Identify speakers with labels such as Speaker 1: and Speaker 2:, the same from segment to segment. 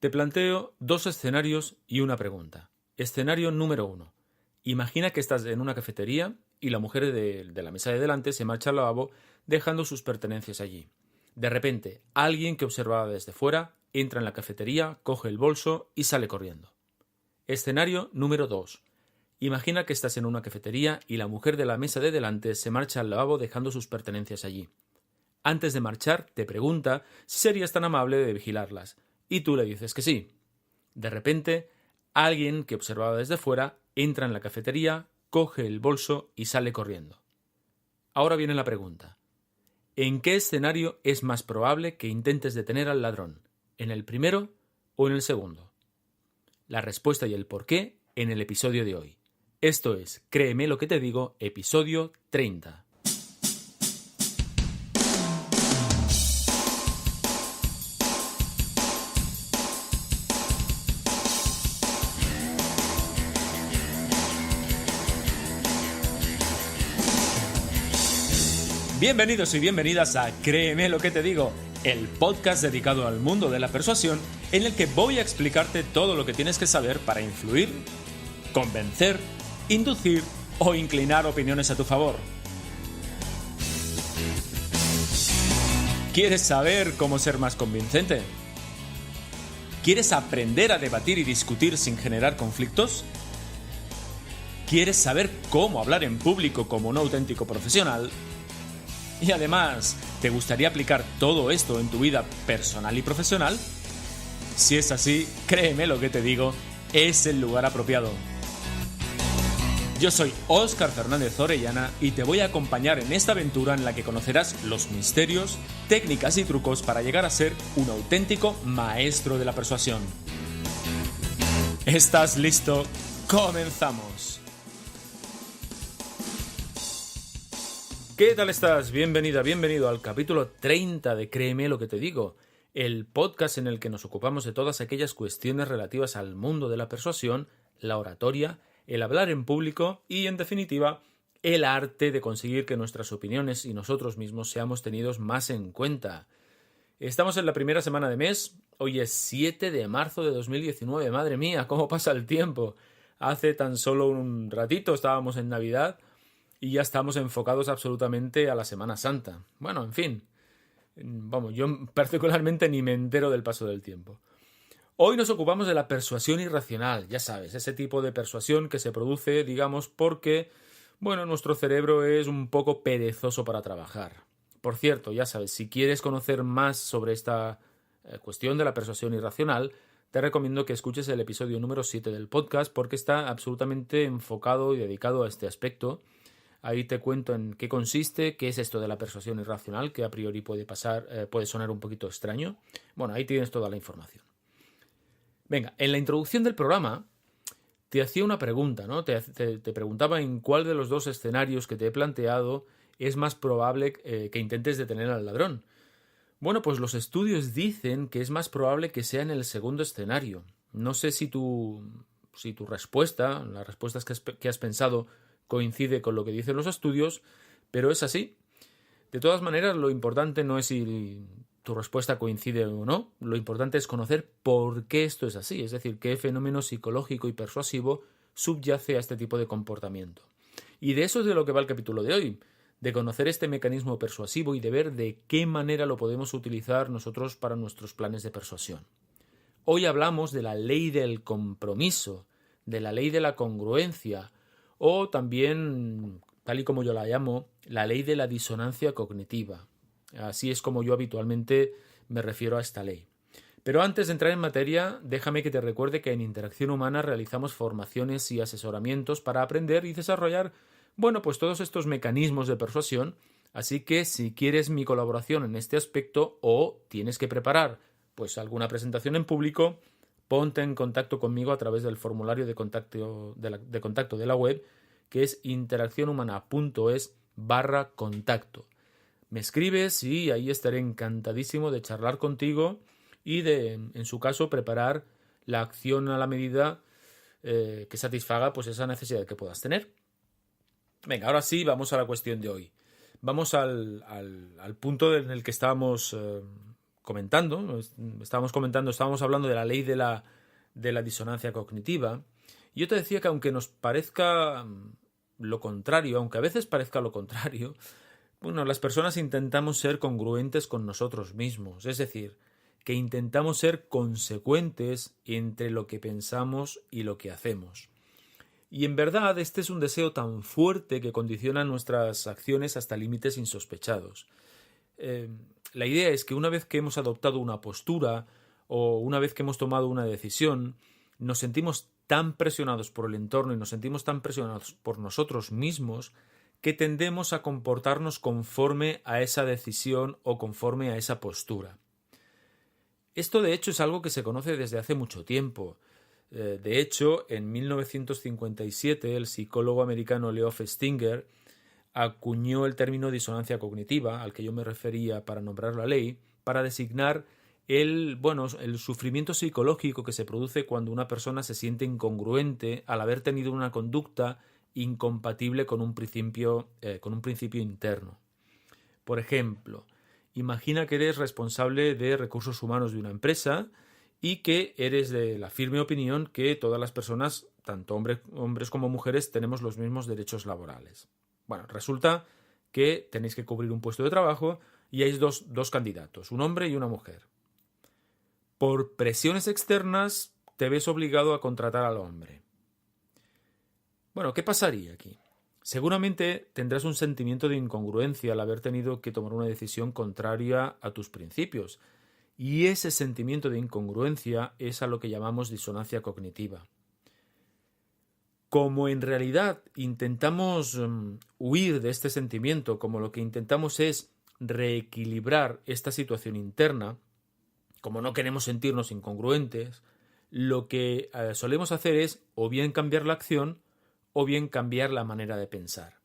Speaker 1: Te planteo dos escenarios y una pregunta. Escenario número 1. Imagina que estás en una cafetería y la mujer de la mesa de delante se marcha al lavabo dejando sus pertenencias allí. De repente, alguien que observaba desde fuera entra en la cafetería, coge el bolso y sale corriendo. Escenario número 2. Imagina que estás en una cafetería y la mujer de la mesa de delante se marcha al lavabo dejando sus pertenencias allí. Antes de marchar, te pregunta si serías tan amable de vigilarlas, y tú le dices que sí. De repente, alguien que observaba desde fuera entra en la cafetería, coge el bolso y sale corriendo. Ahora viene la pregunta. ¿En qué escenario es más probable que intentes detener al ladrón? ¿En el primero o en el segundo? La respuesta y el porqué en el episodio de hoy. Esto es Créeme lo que te digo, episodio 30. Bienvenidos y bienvenidas a Créeme lo que te digo, el podcast dedicado al mundo de la persuasión en el que voy a explicarte todo lo que tienes que saber para influir, convencer, inducir o inclinar opiniones a tu favor. ¿Quieres saber cómo ser más convincente? ¿Quieres aprender a debatir y discutir sin generar conflictos? ¿Quieres saber cómo hablar en público como un auténtico profesional? Y además, ¿te gustaría aplicar todo esto en tu vida personal y profesional? Si es así, créeme lo que te digo, es el lugar apropiado. Yo soy Óscar Fernández Orellana y te voy a acompañar en esta aventura en la que conocerás los misterios, técnicas y trucos para llegar a ser un auténtico maestro de la persuasión. ¿Estás listo? ¡Comenzamos! ¿Qué tal estás? Bienvenido al capítulo 30 de Créeme lo que te digo, el podcast en el que nos ocupamos de todas aquellas cuestiones relativas al mundo de la persuasión, la oratoria, el hablar en público y, en definitiva, el arte de conseguir que nuestras opiniones y nosotros mismos seamos tenidos más en cuenta. Estamos en la primera semana de mes, hoy es 7 de marzo de 2019, madre mía, cómo pasa el tiempo. Hace tan solo un ratito estábamos en Navidad y ya estamos enfocados absolutamente a la Semana Santa. Bueno, en fin, yo particularmente ni me entero del paso del tiempo. Hoy nos ocupamos de la persuasión irracional, ya sabes, ese tipo de persuasión que se produce, digamos, porque, nuestro cerebro es un poco perezoso para trabajar. Por cierto, ya sabes, si quieres conocer más sobre esta cuestión de la persuasión irracional, te recomiendo que escuches el episodio número 7 del podcast porque está absolutamente enfocado y dedicado a este aspecto. Ahí te cuento en qué consiste, qué es esto de la persuasión irracional, que a priori puede sonar un poquito extraño. Bueno, ahí tienes toda la información. Venga, en la introducción del programa te hacía una pregunta, ¿no? Te preguntaba en cuál de los dos escenarios que te he planteado es más probable que intentes detener al ladrón. Bueno, pues los estudios dicen que es más probable que sea en el segundo escenario. No sé si tu respuesta, las respuestas que has pensado, coincide con lo que dicen los estudios, pero es así. De todas maneras, lo importante no es si tu respuesta coincide o no, lo importante es conocer por qué esto es así, es decir, qué fenómeno psicológico y persuasivo subyace a este tipo de comportamiento. Y de eso es de lo que va el capítulo de hoy, de conocer este mecanismo persuasivo y de ver de qué manera lo podemos utilizar nosotros para nuestros planes de persuasión. Hoy hablamos de la ley del compromiso, de la ley de la congruencia, o también, tal y como yo la llamo, la ley de la disonancia cognitiva. Así es como yo habitualmente me refiero a esta ley. Pero antes de entrar en materia, déjame que te recuerde que en Interacción Humana realizamos formaciones y asesoramientos para aprender y desarrollar, todos estos mecanismos de persuasión. Así que si quieres mi colaboración en este aspecto o tienes que preparar alguna presentación en público, ponte en contacto conmigo a través del formulario de contacto de la web, que es interaccionhumana.es/contacto. Me escribes y ahí estaré encantadísimo de charlar contigo y de, en su caso, preparar la acción a la medida que satisfaga esa necesidad que puedas tener. Venga, ahora sí, vamos a la cuestión de hoy. Vamos al punto en el que estábamos estábamos hablando de la ley de la disonancia cognitiva. Y yo te decía que aunque nos parezca lo contrario, aunque a veces parezca lo contrario, bueno, las personas intentamos ser congruentes con nosotros mismos, es decir, que intentamos ser consecuentes entre lo que pensamos y lo que hacemos. Y en verdad este es un deseo tan fuerte que condiciona nuestras acciones hasta límites insospechados. La idea es que una vez que hemos adoptado una postura o una vez que hemos tomado una decisión, nos sentimos tan presionados por el entorno y nos sentimos tan presionados por nosotros mismos que tendemos a comportarnos conforme a esa decisión o conforme a esa postura. Esto de hecho es algo que se conoce desde hace mucho tiempo. De hecho, en 1957 el psicólogo americano Leo Festinger acuñó el término disonancia cognitiva, al que yo me refería para nombrar la ley, para designar el sufrimiento psicológico que se produce cuando una persona se siente incongruente al haber tenido una conducta incompatible con un principio interno. Por ejemplo, imagina que eres responsable de recursos humanos de una empresa y que eres de la firme opinión que todas las personas, tanto hombres como mujeres, tenemos los mismos derechos laborales. Bueno, resulta que tenéis que cubrir un puesto de trabajo y hay dos candidatos, un hombre y una mujer. Por presiones externas te ves obligado a contratar al hombre. Bueno, ¿qué pasaría aquí? Seguramente tendrás un sentimiento de incongruencia al haber tenido que tomar una decisión contraria a tus principios. Y ese sentimiento de incongruencia es a lo que llamamos disonancia cognitiva. Como en realidad intentamos huir de este sentimiento, como lo que intentamos es reequilibrar esta situación interna, como no queremos sentirnos incongruentes, lo que solemos hacer es o bien cambiar la acción o bien cambiar la manera de pensar.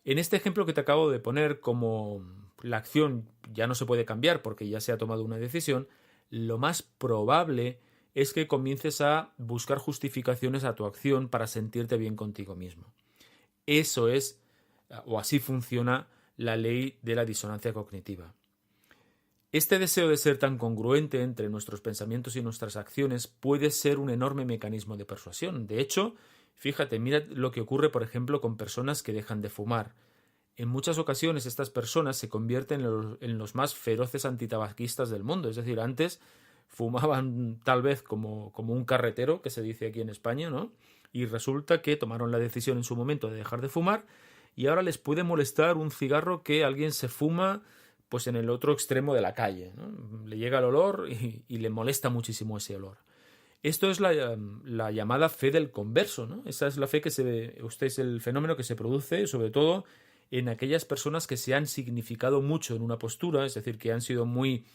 Speaker 1: En este ejemplo que te acabo de poner, como la acción ya no se puede cambiar porque ya se ha tomado una decisión, lo más probable es que comiences a buscar justificaciones a tu acción para sentirte bien contigo mismo. Eso es, o así funciona, la ley de la disonancia cognitiva. Este deseo de ser tan congruente entre nuestros pensamientos y nuestras acciones puede ser un enorme mecanismo de persuasión. De hecho, fíjate, mira lo que ocurre, por ejemplo, con personas que dejan de fumar. En muchas ocasiones estas personas se convierten en los más feroces antitabaquistas del mundo. Es decir, antes fumaban tal vez como un carretero, que se dice aquí en España, ¿no? Y resulta que tomaron la decisión en su momento de dejar de fumar y ahora les puede molestar un cigarro que alguien se fuma pues en el otro extremo de la calle, ¿no? Le llega el olor y le molesta muchísimo ese olor. Esto es la llamada fe del converso, ¿no? Esa es la fe es el fenómeno que se produce sobre todo en aquellas personas que se han significado mucho en una postura, es decir, que han sido muy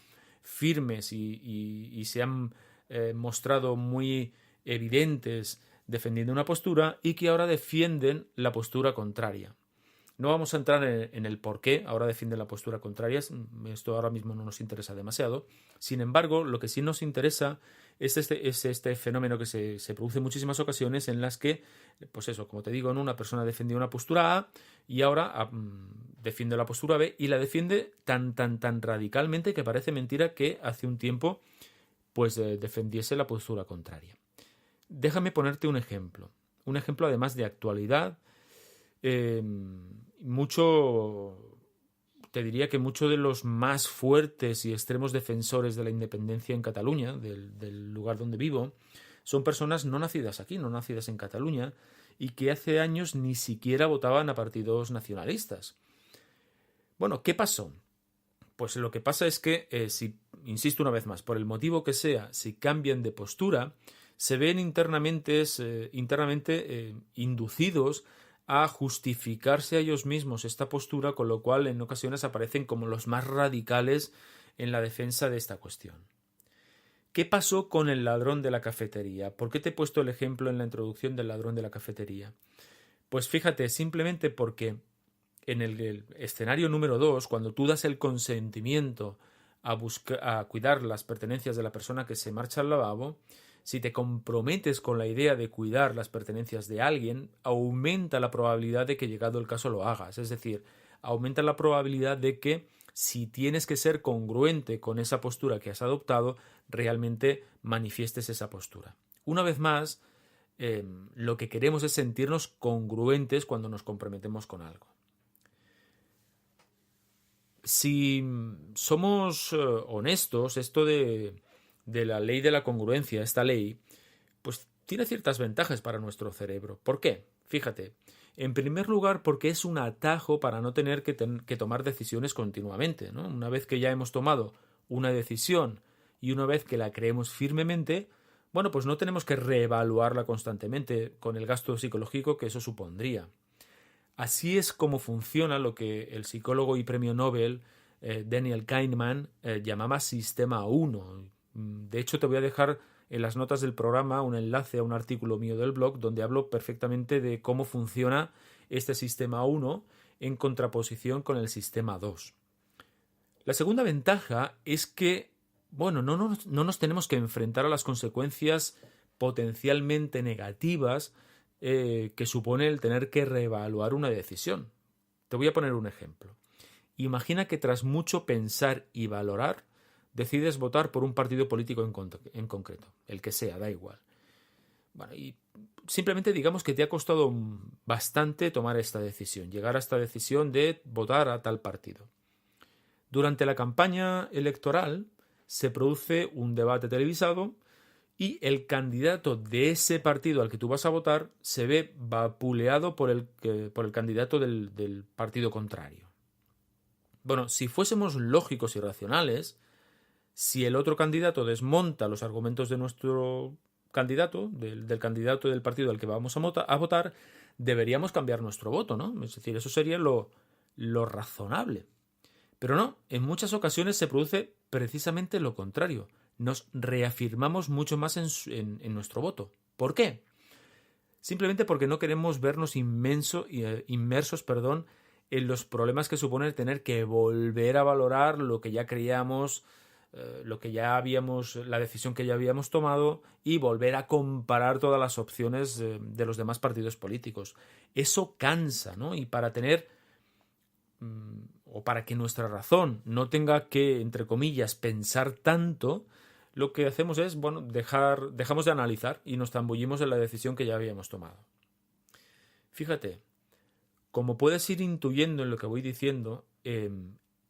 Speaker 1: firmes y se han mostrado muy evidentes defendiendo una postura y que ahora defienden la postura contraria. No vamos a entrar en el por qué ahora defienden la postura contraria, esto ahora mismo no nos interesa demasiado. Sin embargo, lo que sí nos interesa es este fenómeno que se produce en muchísimas ocasiones en las que, pues eso, como te digo, ¿no? Una persona defendía una postura A y ahora defiende la postura B y la defiende tan radicalmente que parece mentira que hace un tiempo pues defendiese la postura contraria. Déjame ponerte un ejemplo además de actualidad. Te diría que muchos de los más fuertes y extremos defensores de la independencia en Cataluña, del lugar donde vivo, son personas no nacidas aquí, no nacidas en Cataluña, y que hace años ni siquiera votaban a partidos nacionalistas. Bueno, ¿qué pasó? Pues lo que pasa es que, si, insisto una vez más, por el motivo que sea, si cambian de postura, se ven internamente inducidos a justificarse a ellos mismos esta postura, con lo cual en ocasiones aparecen como los más radicales en la defensa de esta cuestión. ¿Qué pasó con el ladrón de la cafetería? ¿Por qué te he puesto el ejemplo en la introducción del ladrón de la cafetería? Pues fíjate, simplemente porque en el escenario número 2, cuando tú das el consentimiento a cuidar las pertenencias de la persona que se marcha al lavabo, si te comprometes con la idea de cuidar las pertenencias de alguien, aumenta la probabilidad de que llegado el caso lo hagas. Es decir, aumenta la probabilidad de que si tienes que ser congruente con esa postura que has adoptado, realmente manifiestes esa postura. Una vez más, lo que queremos es sentirnos congruentes cuando nos comprometemos con algo. Si somos honestos, esto de la ley de la congruencia, esta ley, pues tiene ciertas ventajas para nuestro cerebro. ¿Por qué? Fíjate, en primer lugar porque es un atajo para no tener que tomar decisiones continuamente, ¿no? Una vez que ya hemos tomado una decisión y una vez que la creemos firmemente, bueno, pues no tenemos que reevaluarla constantemente con el gasto psicológico que eso supondría. Así es como funciona lo que el psicólogo y premio Nobel Daniel Kahneman llamaba Sistema 1. De hecho, te voy a dejar en las notas del programa un enlace a un artículo mío del blog donde hablo perfectamente de cómo funciona este Sistema 1 en contraposición con el Sistema 2. La segunda ventaja es que, bueno, no nos tenemos que enfrentar a las consecuencias potencialmente negativas que supone el tener que reevaluar una decisión. Te voy a poner un ejemplo. Imagina que tras mucho pensar y valorar, decides votar por un partido político en concreto, el que sea, da igual. Bueno, y simplemente digamos que te ha costado bastante tomar esta decisión, llegar a esta decisión de votar a tal partido. Durante la campaña electoral se produce un debate televisado y el candidato de ese partido al que tú vas a votar se ve vapuleado por el candidato del partido contrario. Bueno, si fuésemos lógicos y racionales, si el otro candidato desmonta los argumentos de nuestro candidato, del candidato del partido al que vamos a votar, deberíamos cambiar nuestro voto, ¿no? Es decir, eso sería lo razonable. Pero no, en muchas ocasiones se produce precisamente lo contrario. Nos reafirmamos mucho más en nuestro voto. ¿Por qué? Simplemente porque no queremos vernos inmersos en los problemas que supone tener que volver a valorar lo que ya creíamos, la decisión que ya habíamos tomado y volver a comparar todas las opciones de los demás partidos políticos. Eso cansa, ¿no? Y para que nuestra razón no tenga que, entre comillas, pensar tanto, lo que hacemos es, bueno, dejamos de analizar y nos zambullimos en la decisión que ya habíamos tomado. Fíjate, como puedes ir intuyendo en lo que voy diciendo,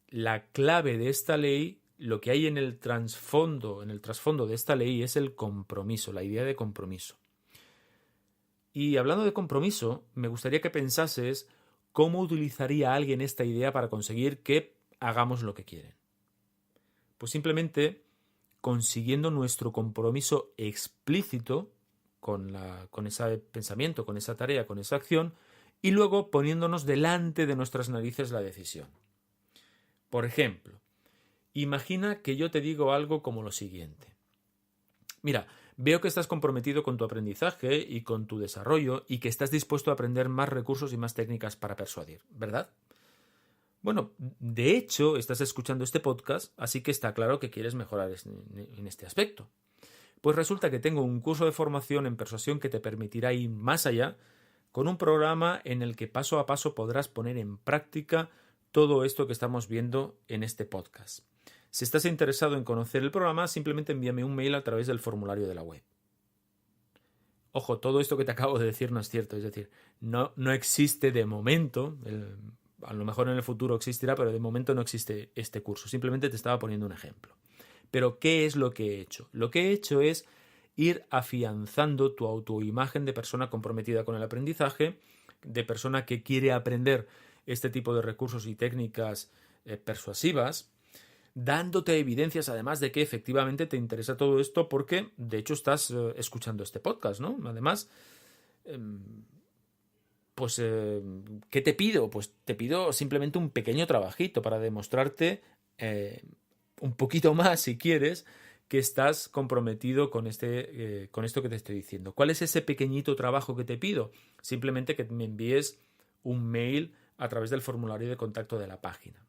Speaker 1: la clave de esta ley, lo que hay en el trasfondo de esta ley es el compromiso, la idea de compromiso. Y hablando de compromiso, me gustaría que pensases cómo utilizaría alguien esta idea para conseguir que hagamos lo que quieren. Pues simplemente consiguiendo nuestro compromiso explícito con ese pensamiento, con esa tarea, con esa acción, y luego poniéndonos delante de nuestras narices la decisión. Por ejemplo, imagina que yo te digo algo como lo siguiente. Mira, veo que estás comprometido con tu aprendizaje y con tu desarrollo y que estás dispuesto a aprender más recursos y más técnicas para persuadir, ¿verdad? Bueno, de hecho, estás escuchando este podcast, así que está claro que quieres mejorar en este aspecto. Pues resulta que tengo un curso de formación en persuasión que te permitirá ir más allá, con un programa en el que paso a paso podrás poner en práctica todo esto que estamos viendo en este podcast. Si estás interesado en conocer el programa, simplemente envíame un mail a través del formulario de la web. Ojo, todo esto que te acabo de decir no es cierto, es decir, no existe de momento, a lo mejor en el futuro existirá, pero de momento no existe este curso, simplemente te estaba poniendo un ejemplo. Pero, ¿qué es lo que he hecho? Lo que he hecho es ir afianzando tu autoimagen de persona comprometida con el aprendizaje, de persona que quiere aprender este tipo de recursos y técnicas persuasivas, dándote evidencias además de que efectivamente te interesa todo esto porque de hecho estás escuchando este podcast, ¿no? Además, ¿qué te pido? Pues te pido simplemente un pequeño trabajito para demostrarte un poquito más, si quieres, que estás comprometido con esto que te estoy diciendo. ¿Cuál es ese pequeñito trabajo que te pido? Simplemente que me envíes un mail a través del formulario de contacto de la página.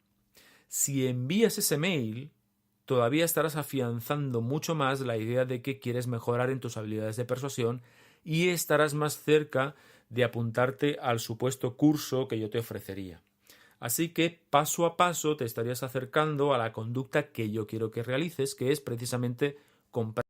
Speaker 1: Si envías ese mail, todavía estarás afianzando mucho más la idea de que quieres mejorar en tus habilidades de persuasión y estarás más cerca de apuntarte al supuesto curso que yo te ofrecería. Así que paso a paso te estarías acercando a la conducta que yo quiero que realices, que es precisamente comprar